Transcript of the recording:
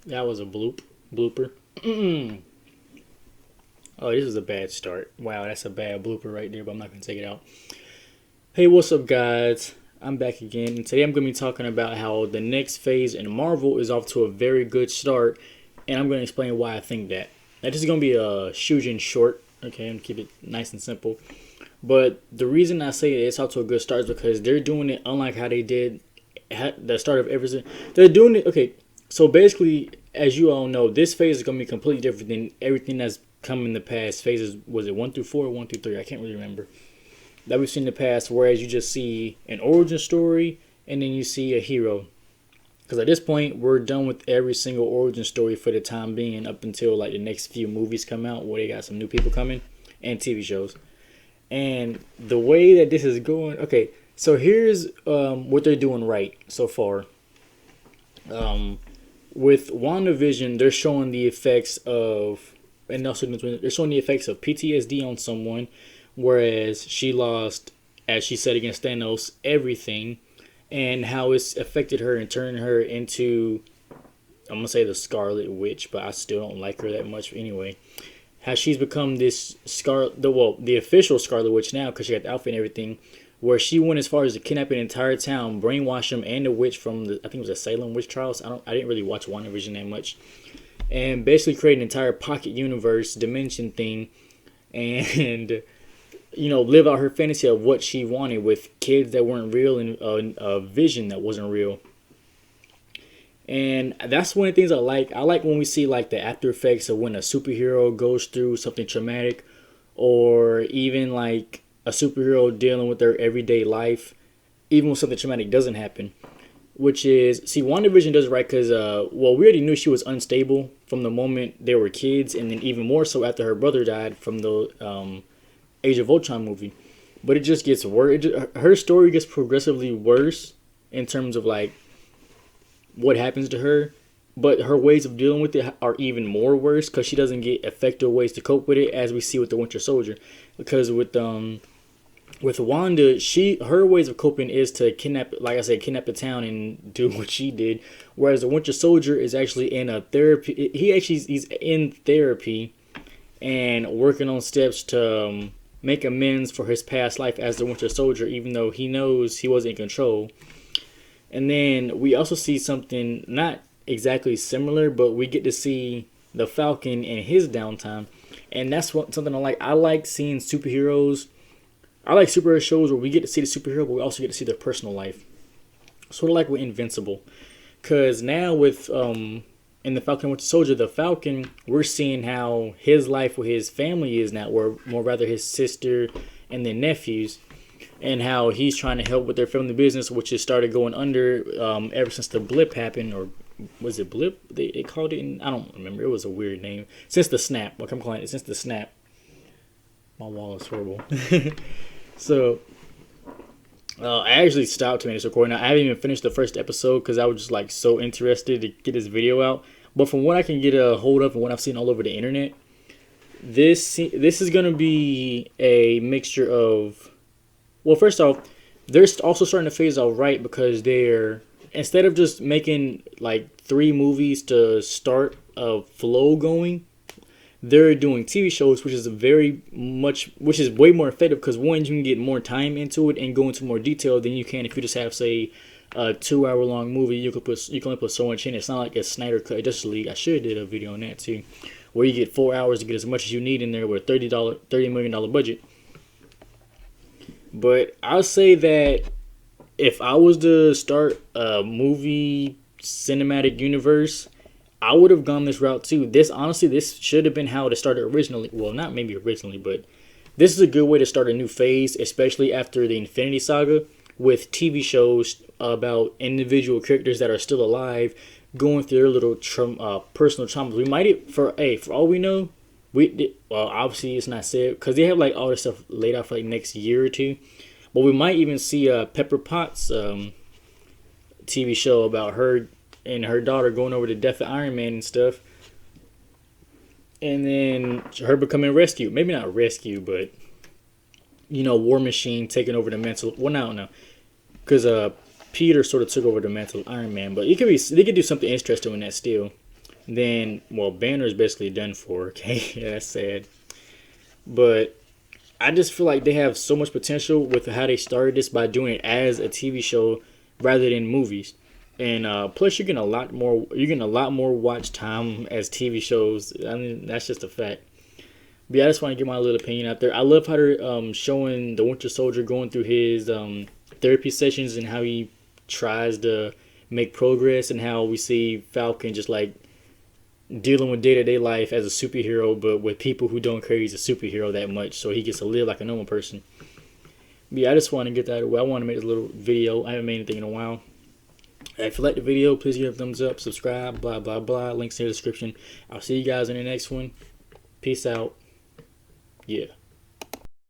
That was a blooper. Oh, this is a bad start. Wow, that's a bad blooper right there, but I'm not gonna take it out. Hey, what's up, guys? I'm back again, and today I'm gonna be talking about how the next phase in Marvel is off to a very good start, and I'm gonna explain why I think that. Now, this is gonna be a Shujin short. Okay, I'm gonna keep it nice and simple. But the reason I say it's off to a good start is because they're doing it unlike how they did at the start of everything. They're doing it. Okay, so basically, as you all know, this phase is gonna be completely different than everything that's come in the past phases. Was it 1 through 4 or 1 through 3? I can't really remember. That we've seen in the past, whereas you just see an origin story and then you see a hero. Because at this point, we're done with every single origin story for the time being, up until like the next few movies come out, where they got some new people coming and TV shows. And the way that this is going, okay, so here's what they're doing right so far. Um, with WandaVision, they're showing the effects of, and also they're showing the effects of PTSD on someone, whereas she lost, as she said against Thanos, everything, and how it's affected her and turned her into, I'm gonna say the Scarlet Witch, but I still don't like her that much anyway. How she's become this the official Scarlet Witch now, because she got the outfit and everything, where she went as far as to kidnap an entire town, brainwash them and the witch from the, I think it was the Salem witch trials. I didn't really watch WandaVision that much, and basically create an entire pocket universe dimension thing, and live out her fantasy of what she wanted with kids that weren't real and a vision that wasn't real. And that's one of the things I like. I like when we see like the after effects of when a superhero goes through something traumatic, or even like a superhero dealing with their everyday life, even when something traumatic doesn't happen. Which is, see, WandaVision does it right because, well, we already knew she was unstable from the moment they were kids, and then even more so after her brother died from the Age of Ultron movie. But it just gets worse. Her story gets progressively worse in terms of like what happens to her, but her ways of dealing with it are even more worse because she doesn't get effective ways to cope with it, as we see with the Winter Soldier. Because with Wanda, her ways of coping is to kidnap, like I said, kidnap the town and do what she did. Whereas the Winter Soldier is actually in a therapy. He's in therapy and working on steps to make amends for his past life as the Winter Soldier, even though he knows he wasn't in control. And then we also see something not exactly similar, but we get to see the Falcon in his downtime, and that's something I like. I like seeing superheroes. I like superhero shows where we get to see the superhero, but we also get to see their personal life. Sort of like with Invincible, because now with in the Falcon Winter Soldier, the Falcon, we're seeing how his life with his family is now, or more rather his sister and their nephews, and how he's trying to help with their family business, which has started going under ever since the blip happened, or was it blip? They called it. I don't remember. It was a weird name. Since the snap, like I'm calling it, since the snap. My wall is horrible. So I actually stopped to make this recording. I haven't even finished the first episode because I was just like so interested to get this video out. But from what I can get a hold of and what I've seen all over the internet, this is gonna be a mixture of, well, first off, they're also starting to phase out right because they're, instead of just making like 3 movies to start a flow going, they're doing TV shows, which is which is way more effective because one, you can get more time into it and go into more detail than you can if you just have, say, a 2 hour long movie. You can only put so much in. It's not like a Snyder Cut Justice League. I should have did a video on that too, where you get 4 hours to get as much as you need in there with a $30 million budget. But I'll say that if I was to start a movie cinematic universe, I would have gone this route too. This should have been how it started originally. Well, not maybe originally, but this is a good way to start a new phase, especially after the Infinity Saga, with TV shows about individual characters that are still alive, going through their little personal traumas. We might, for all we know, well, obviously it's not said because they have like all this stuff laid out for like next year or two, but we might even see Pepper Potts TV show about her and her daughter going over the death of Iron Man and stuff, and then her becoming rescued. Maybe not rescue, but War Machine taking over the mantle. Well, I don't know, because Peter sort of took over the mantle of Iron Man, but they could do something interesting in that still. then well, Banner's basically done for. Okay, yeah, that's sad. But I just feel like they have so much potential with how they started this by doing it as a TV show rather than movies. And plus, you're getting a lot more. You're getting a lot more watch time as TV shows. I mean, that's just a fact. But yeah, I just want to get my little opinion out there. I love how they're showing the Winter Soldier going through his therapy sessions and how he tries to make progress, and how we see Falcon just like dealing with day to day life as a superhero, but with people who don't care he's a superhero that much, so he gets to live like a normal person. But yeah, I just want to get that away. I want to make this little video. I haven't made anything in a while. If you like the video, please give it a thumbs up, subscribe, blah, blah, blah. Links in the description. I'll see you guys in the next one. Peace out. Yeah.